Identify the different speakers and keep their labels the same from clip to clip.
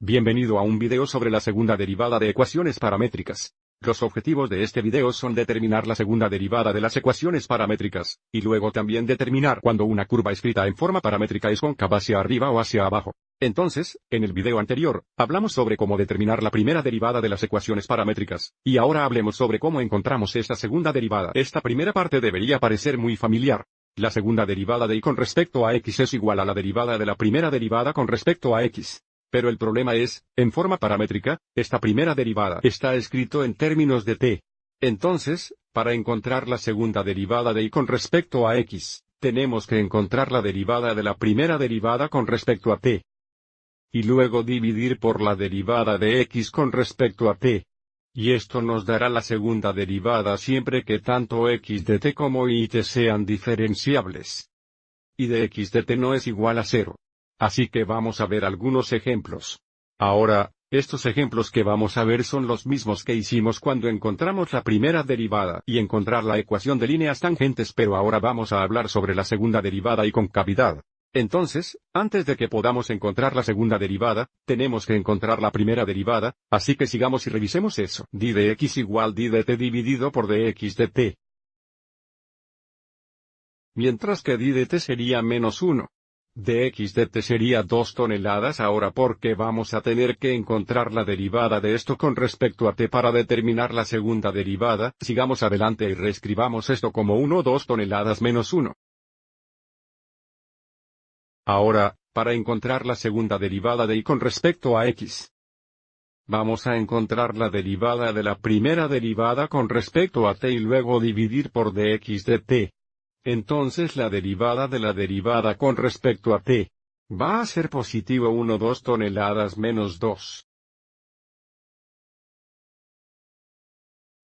Speaker 1: Bienvenido a un video sobre la segunda derivada de ecuaciones paramétricas. Los objetivos de este video son determinar la segunda derivada de las ecuaciones paramétricas, y luego también determinar cuando una curva escrita en forma paramétrica es cóncava hacia arriba o hacia abajo. Entonces, en el video anterior, hablamos sobre cómo determinar la primera derivada de las ecuaciones paramétricas, y ahora hablemos sobre cómo encontramos esta segunda derivada. Esta primera parte debería parecer muy familiar. La segunda derivada de y con respecto a x es igual a la derivada de la primera derivada con respecto a x. Pero el problema es, en forma paramétrica, esta primera derivada está escrito en términos de t. Entonces, para encontrar la segunda derivada de y con respecto a x, tenemos que encontrar la derivada de la primera derivada con respecto a t. Y luego dividir por la derivada de x con respecto a t. Y esto nos dará la segunda derivada siempre que tanto x de t como y t sean diferenciables. Y de x de t no es igual a 0. Así que vamos a ver algunos ejemplos. Ahora, estos ejemplos que vamos a ver son los mismos que hicimos cuando encontramos la primera derivada y encontrar la ecuación de líneas tangentes, pero ahora vamos a hablar sobre la segunda derivada y concavidad. Entonces, antes de que podamos encontrar la segunda derivada, tenemos que encontrar la primera derivada, así que sigamos y revisemos eso. d de x igual d de t dividido por dx de t. Mientras que d de t sería menos 1. dx de t sería 2 toneladas ahora porque vamos a tener que encontrar la derivada de esto con respecto a t para determinar la segunda derivada. Sigamos adelante y reescribamos esto como 2 toneladas menos 1. Ahora, para encontrar la segunda derivada de y con respecto a x, vamos a encontrar la derivada de la primera derivada con respecto a t y luego dividir por dx de t. Entonces la derivada de la derivada con respecto a t va a ser positivo 2 toneladas menos 2.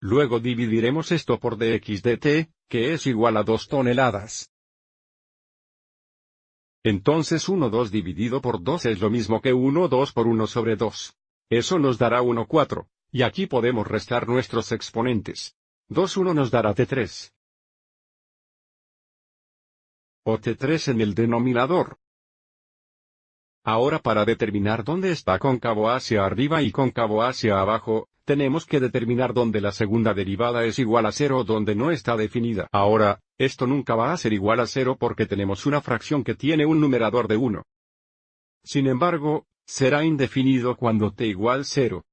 Speaker 1: Luego dividiremos esto por dx de t, que es igual a 2 toneladas. Entonces 2 dividido por 2 es lo mismo que 2 por 1 sobre 2. Eso nos dará 4, y aquí podemos restar nuestros exponentes. 1 nos dará t3. O t3 en el denominador. Ahora para determinar dónde está cóncavo hacia arriba y cóncavo hacia abajo, tenemos que determinar dónde la segunda derivada es igual a 0 o donde no está definida. Ahora, esto nunca va a ser igual a 0 porque tenemos una fracción que tiene un numerador de 1. Sin embargo, será indefinido cuando t igual 0.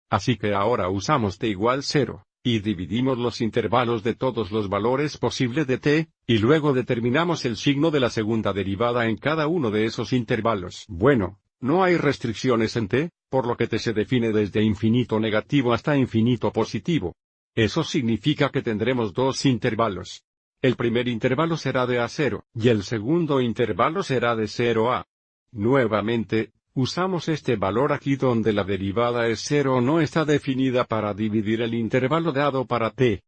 Speaker 1: Así que ahora usamos t igual 0. Y dividimos los intervalos de todos los valores posibles de t, y luego determinamos el signo de la segunda derivada en cada uno de esos intervalos. Bueno, no hay restricciones en t, por lo que t se define desde infinito negativo hasta infinito positivo. Eso significa que tendremos dos intervalos. El primer intervalo será de a 0, y el segundo intervalo será de 0 a. Nuevamente, usamos este valor aquí donde la derivada es 0 o no está definida para dividir el intervalo dado para t.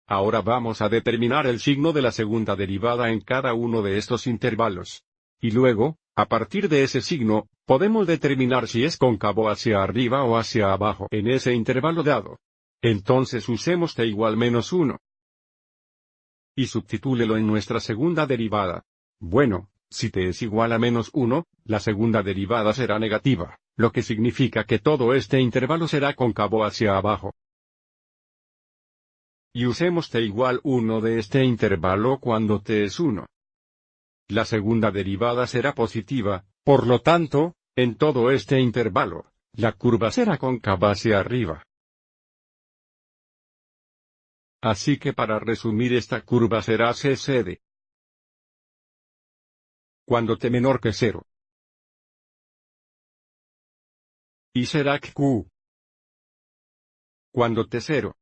Speaker 1: Ahora vamos a determinar el signo de la segunda derivada en cada uno de estos intervalos. Y luego, a partir de ese signo, podemos determinar si es cóncavo hacia arriba o hacia abajo en ese intervalo dado. Entonces usemos t igual menos 1. Y subtitúlelo en nuestra segunda derivada. Bueno. Si t es igual a menos 1, la segunda derivada será negativa, lo que significa que todo este intervalo será cóncavo hacia abajo. Y usemos t igual 1 de este intervalo cuando t es 1. La segunda derivada será positiva, por lo tanto, en todo este intervalo, la curva será cóncava hacia arriba. Así que para resumir esta curva será CCD. Cuando t menor que 0. Y será Q. Cuando t 0.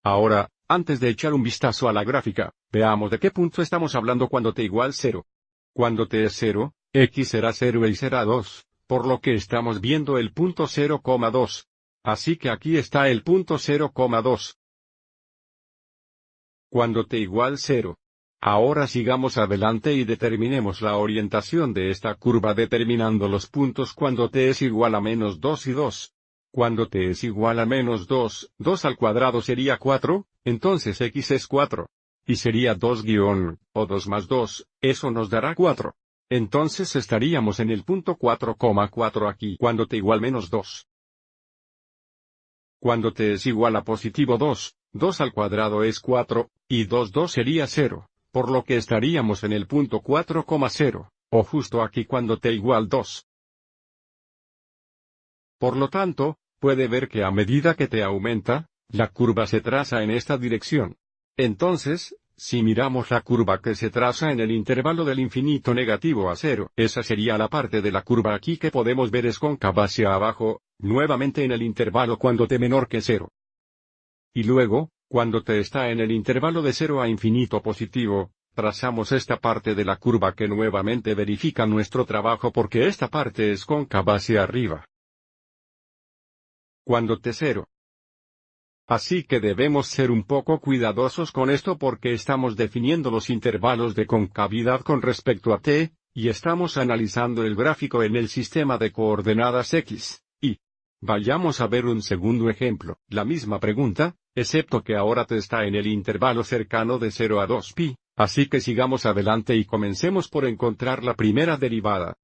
Speaker 1: Ahora, antes de echar un vistazo a la gráfica, veamos de qué punto estamos hablando cuando t igual 0. Cuando t es 0, x será 0 y será 2, por lo que estamos viendo el punto 0,2. Así que aquí está el punto 0,2. Cuando t igual 0. Ahora sigamos adelante y determinemos la orientación de esta curva determinando los puntos cuando t es igual a menos 2 y 2. Cuando t es igual a menos 2, 2 al cuadrado sería 4, entonces x es 4. Y sería 2 o 2 más 2, eso nos dará 4. Entonces estaríamos en el punto 4,4 aquí cuando t igual menos 2. Cuando t es igual a positivo 2, 2 al cuadrado es 4, y 2 sería 0, por lo que estaríamos en el punto 4,0, o justo aquí cuando t igual 2. Por lo tanto, puede ver que a medida que t aumenta, la curva se traza en esta dirección. Entonces, si miramos la curva que se traza en el intervalo del infinito negativo a 0, esa sería la parte de la curva aquí que podemos ver es cóncava hacia abajo, nuevamente en el intervalo cuando t menor que 0. Y luego, cuando t está en el intervalo de 0 a infinito positivo, trazamos esta parte de la curva que nuevamente verifica nuestro trabajo porque esta parte es cóncava hacia arriba. Cuando t 0. Así que debemos ser un poco cuidadosos con esto porque estamos definiendo los intervalos de concavidad con respecto a t, y estamos analizando el gráfico en el sistema de coordenadas x, y. Vayamos a ver un segundo ejemplo, la misma pregunta, excepto que ahora t está en el intervalo cercano de 0 a 2π, así que sigamos adelante y comencemos por encontrar la primera derivada.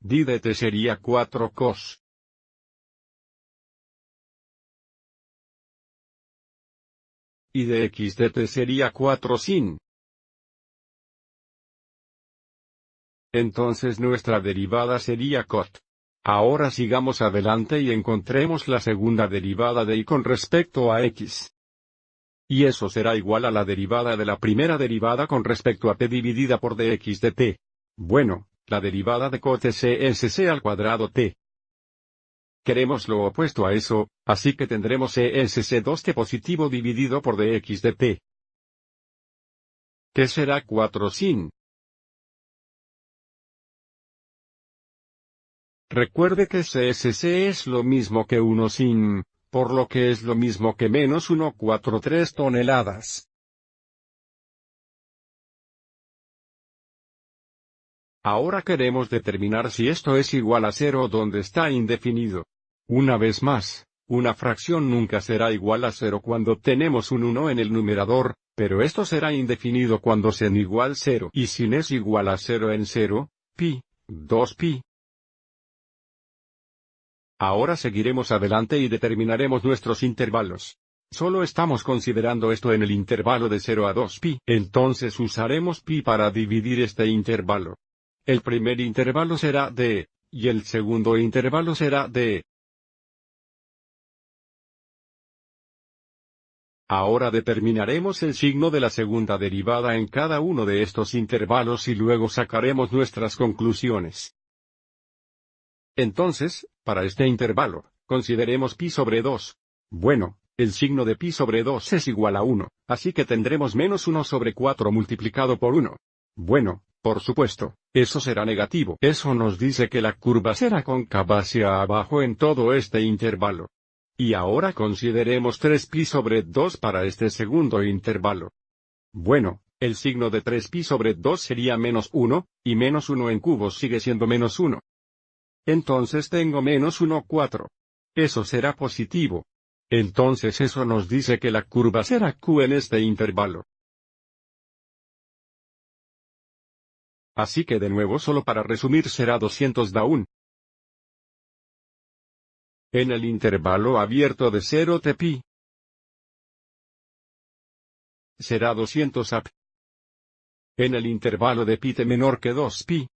Speaker 1: D de t sería 4 cos. Y de x de t sería 4 sin. Entonces nuestra derivada sería cot. Ahora sigamos adelante y encontremos la segunda derivada de y con respecto a x. Y eso será igual a la derivada de la primera derivada con respecto a t dividida por dx de t. Bueno, la derivada de cot es c al cuadrado t. Queremos lo opuesto a eso, así que tendremos c2t positivo dividido por dx de t. ¿Qué será 4 sin? Recuerde que CSC es lo mismo que 1 sin, por lo que es lo mismo que menos 1,43 toneladas. Ahora queremos determinar si esto es igual a 0 donde está indefinido. Una vez más, una fracción nunca será igual a 0 cuando tenemos un 1 en el numerador, pero esto será indefinido cuando sin igual 0 y sin es igual a 0 en 0, pi, 2pi. Ahora seguiremos adelante y determinaremos nuestros intervalos. Solo estamos considerando esto en el intervalo de 0 a 2pi, entonces usaremos pi para dividir este intervalo. El primer intervalo será d, y el segundo intervalo será d. Ahora determinaremos el signo de la segunda derivada en cada uno de estos intervalos y luego sacaremos nuestras conclusiones. Entonces, para este intervalo, consideremos pi sobre 2. Bueno, el signo de pi sobre 2 es igual a 1, así que tendremos menos 1 sobre 4 multiplicado por 1. Bueno, por supuesto, eso será negativo. Eso nos dice que la curva será cóncava hacia abajo en todo este intervalo. Y ahora consideremos 3pi sobre 2 para este segundo intervalo. Bueno, el signo de 3pi sobre 2 sería menos 1, y menos 1 en cubos sigue siendo menos 1. Entonces tengo menos 1,4. Eso será positivo. Entonces eso nos dice que la curva será q en este intervalo. Así que de nuevo solo para resumir será 200 da 1. En el intervalo abierto de 0 tpi. Será 200 ap. En el intervalo de pi t menor que 2pi.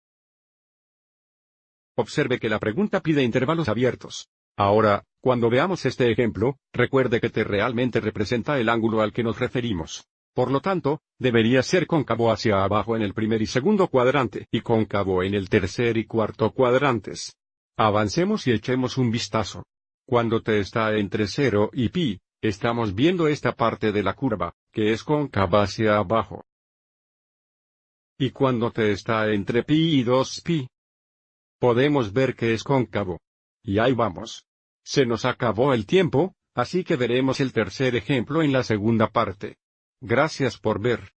Speaker 1: Observe que la pregunta pide intervalos abiertos. Ahora, cuando veamos este ejemplo, recuerde que t realmente representa el ángulo al que nos referimos. Por lo tanto, debería ser cóncavo hacia abajo en el primer y segundo cuadrante y cóncavo en el tercer y cuarto cuadrantes. Avancemos y echemos un vistazo. Cuando t está entre 0 y pi, estamos viendo esta parte de la curva, que es cóncava hacia abajo. Y cuando t está entre pi y 2pi, podemos ver que es cóncavo. Y ahí vamos. Se nos acabó el tiempo, así que veremos el tercer ejemplo en la segunda parte. Gracias por ver.